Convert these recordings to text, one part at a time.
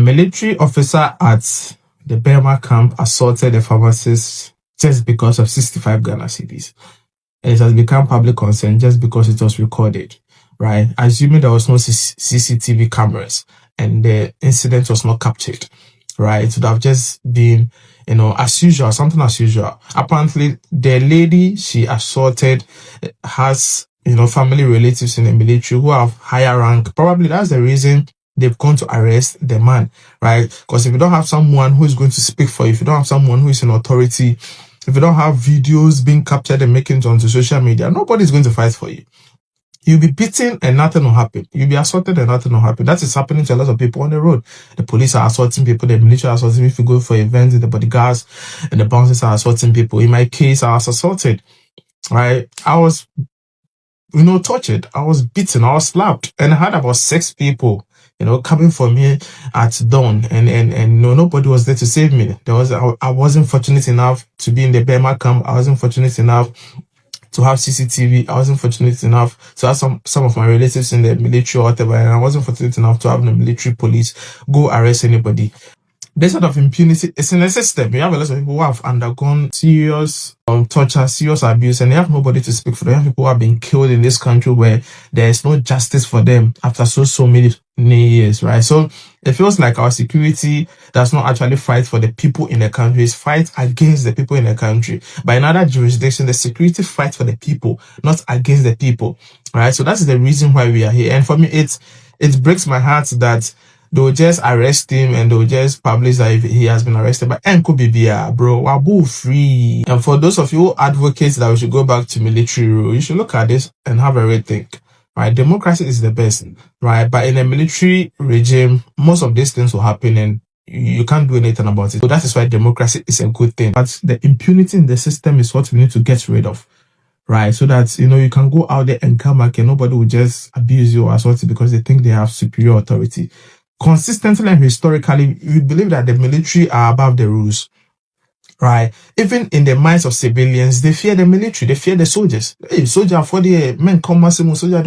military officer at the Burma camp assaulted a pharmacist just because of 65 Ghana cedis. And it has become public concern just because it was recorded, right? Assuming there was no CCTV cameras and the incident was not captured, right? It would have just been, as usual, something as usual. Apparently, the lady she assaulted has, family relatives in the military who have higher rank. Probably that's the reason they've gone to arrest the man, right? Because if you don't have someone who is going to speak for you, if you don't have someone who is in authority, if you don't have videos being captured and making it onto social media, nobody's going to fight for you. You'll be beaten and nothing will happen. You'll be assaulted and nothing will happen. That is happening to a lot of people on the road. The police are assaulting people, the military are assaulting people. If you go for events, the bodyguards and the bouncers are assaulting people. In my case, I was assaulted, right? I was, tortured. I was beaten. I was slapped. And I had about 6 people coming for me at dawn, and nobody was there to save me. I wasn't fortunate enough to be in the Burma camp. I wasn't fortunate enough to have CCTV. I wasn't fortunate enough to have some of my relatives in the military or whatever, and I wasn't fortunate enough to have the military police go arrest anybody. This sort of impunity is in the system. You have a lot of people who have undergone serious torture, serious abuse, and they have nobody to speak for them. You have people who have been killed in this country where there is no justice for them after so many years, right? So it feels like our security does not actually fight for the people in the country, it's fight against the people in the country. But in other jurisdictions, the security fights for the people, not against the people, right? So that's the reason why we are here. And for me, it breaks my heart that they'll just arrest him and they'll just publish that he has been arrested. But Enko Bibia, bro, wabu free. And for those of you who advocates that we should go back to military rule, you should look at this and have a rethink. Right? Democracy is the best, right? But in a military regime, most of these things will happen and you can't do anything about it. So that is why democracy is a good thing. But the impunity in the system is what we need to get rid of. Right, so that you can go out there and come back and nobody will just abuse you or assault you because they think they have superior authority. Consistently and historically, we believe that the military are above the rules, right? Even in the minds of civilians, they fear the military, they fear the soldiers. Hey, soldier for the men come soldier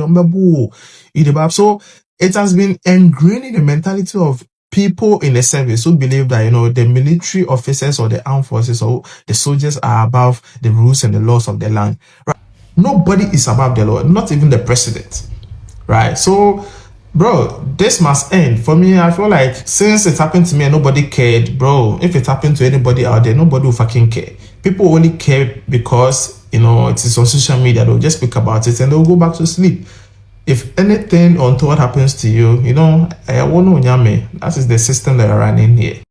so it has been ingrained in the mentality of people in the service who believe that the military officers or the armed forces or the soldiers are above the rules and the laws of the land. Right? Nobody is above the law, not even the president, right? So bro, this must end. For me, I feel like since it happened to me and nobody cared, bro, if it happened to anybody out there, nobody will fucking care. People only care because, it is on social media. They'll just speak about it and they'll go back to sleep. If anything untoward happens to you, that is the system that are running here.